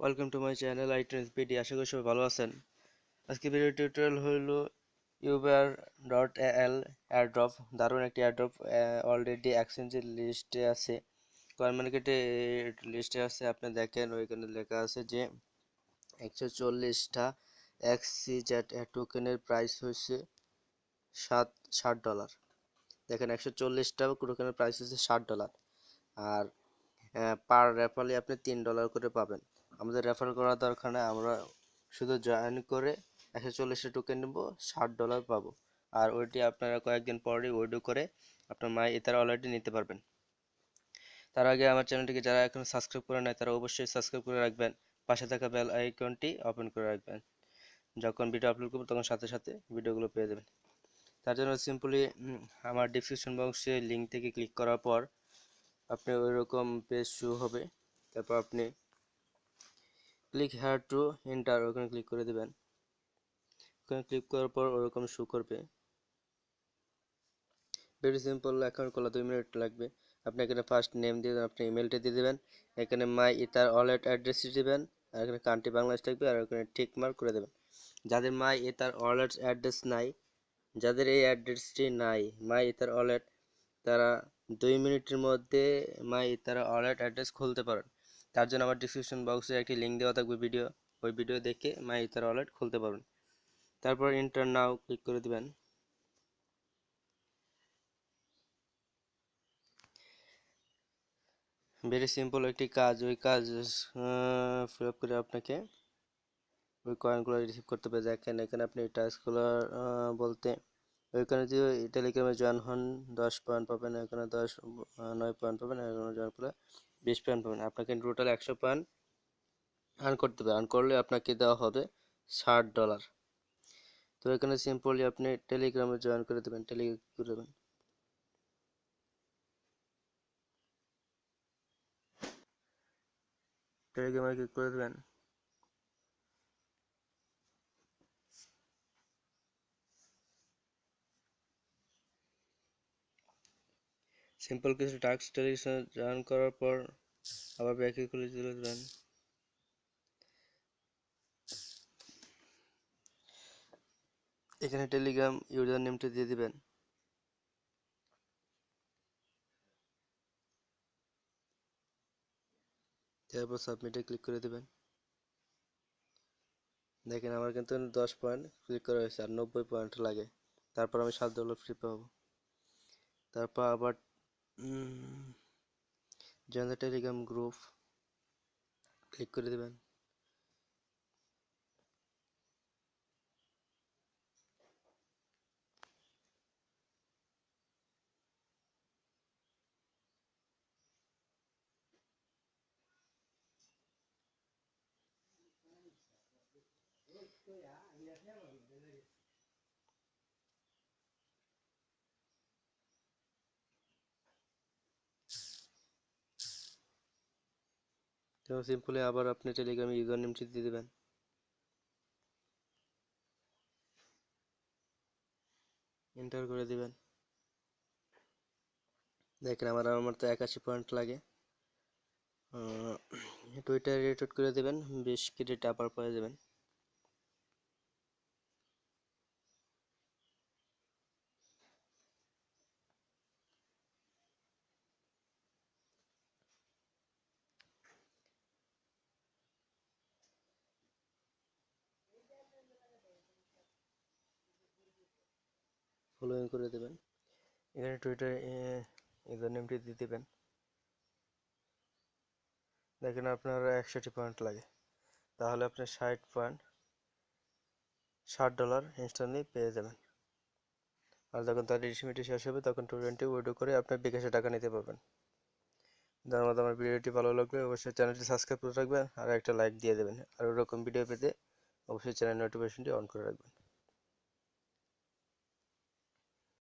Welcome to my channel আইটেনএসপিডি। আশা করি সবাই ভালো আছেন। আজকে ভিডিও টিউটোরিয়াল হলো uber.al এয়ারড্রপ। দারুণ একটি এয়ারড্রপ, অলরেডি এক্সচেঞ্জের লিস্টে আছে, কয়েন মার্কেটে লিস্টে আছে। আপনি দেখেন ওইখানে লেখা আছে যে 140টা এক্সিজেট টোকেনের প্রাইস হচ্ছে $60। দেখেন 140টা টোকেনের প্রাইস হচ্ছে $60, আর পার রেফারে আপনি $3 করে পাবেন। আমাদের রেফার করার দরকার নেই, আমরা শুধু জয়েন করে 140টা টোকেন নেব, $60 পাবো। আর ওইটি আপনারা কয়েকদিন পরেই উইথড্র করে আপনার মাই ইথার ওয়ালেটে নিতে পারবেন। তার আগে আমার চ্যানেলটিকে যারা এখন সাবস্ক্রাইব করে নেয় তারা অবশ্যই সাবস্ক্রাইব করে রাখবেন, পাশে থাকা বেল আইকনটি ওপেন করে রাখবেন। যখন ভিডিও আপলোড করব তখন সাথে সাথে ভিডিওগুলো পেয়ে যাবেন। তার জন্য সিম্পলি আমার ডিসক্রিপশন বক্সে লিঙ্ক থেকে ক্লিক করার পর আপনি ওইরকম পেজ শো হবে। তারপর আপনি ক্লিক হেয়ার টু এন্টার, ওখানে ক্লিক করে দেবেন। ওখানে ক্লিক করার পর ওরকম শো করবে। ভেরি সিম্পল, অ্যাকাউন্ট খোলা 2 মিনিট লাগবে। আপনি এখানে ফার্স্ট নেম দিয়ে দেবেন, আপনি ইমেলটা দিয়ে দেবেন, এখানে মাই ইথার ওয়ালেট অ্যাড্রেসটি দেবেন, আর এখানে কান্ট্রি বাংলাদেশ থাকবে, আর ওখানে টিক মার্ক করে দেবেন। যাদের মাই ইথার ওয়ালেট অ্যাড্রেস নাই, যাদের এই অ্যাড্রেসটি নাই মাই ইথার ওয়ালেট, তারা 2 মিনিটের মধ্যে মাই ইথার ওয়ালেট অ্যাড্রেস খুলতে পারেন। তার জন্য আমার ডিসক্রিপশন বক্সে একটি লিঙ্ক দেওয়া থাকবে ভিডিও, ওই ভিডিও দেখে মাই ইথার ওয়ালেট খুলতে পারবেন। তারপর এন্টার নাও ক্লিক করে দিবেন। ভেরি সিম্পল একটি কাজ, ওই কাজ ফিল আপ করে আপনাকে ওই কয়েনগুলো রিসিভ করতে হবে। দেখেন এখানে আপনি টাস্কগুলো বলতে ওইখানে যে টেলিগ্রামে জয়েন হন 10 পয়েন্ট পাবেন, এখানে 9 পয়েন্ট পাবেন, এখানে জয়েন করলে 20 পয়েন্ট পাবেন। আপনাকে টোটাল 100 পয়েন্ট আর্ন করতে হবে। আর্ন করলে আপনাকে দেওয়া হবে $60। তো এখানে সিম্পলি আপনি টেলিগ্রামে জয়েন করে দেবেন, টেলিগ্রামে ক্লিক করে দেবেন। সিম্পল কিছু টাস্ক টেলিগ্রামে জয়েন করার পর আবার ব্যাকে খুলে চলে যাবেন। এখানে টেলিগ্রাম ইউজার নেমটা দিয়ে দিবেন। তারপর সাবমিটে ক্লিক করে দিবেন। দেখেন আমার কিন্তু 10 পয়েন্ট ক্লিক করা হয়েছে, আর 90 পয়েন্ট লাগে। তারপর আমি $7 ফ্রি পাবো। তারপর আবার join the Telegram group click করে দিবেন। তো সিম্পলি আবার আপনি টেলিগ্রামে ইউজার নেমটি দিয়ে দিবেন। এন্টার করে দিবেন। দেখেন আমার তো 81 পয়েন্ট লাগে। টুইটার রিটুইট করে দিবেন, 20 ক্রেডিট আবার পেয়ে যাবেন। ফলোইং করে দেবেন। এখানে টুইটার ইউজার নেমটি দিয়ে দেবেন। দেখেন আপনার 61 পয়েন্ট লাগে, তাহলে আপনি $60 ইনস্ট্যান্টলি পেয়ে যাবেন। আর যখন তার রিডিমিটি শেষ হবে তখন 220 উইথড্র করে আপনার বিকাশে টাকা নিতে পারবেন। ধন্যবাদ। আমার ভিডিওটি ভালো লাগলে অবশ্যই চ্যানেলটি সাবস্ক্রাইব করে রাখবেন আর একটা লাইক দিয়ে দেবেন। আর ওরকম ভিডিও পেতে অবশ্যই চ্যানেল নোটিফিকেশনটি অন করে রাখবেন।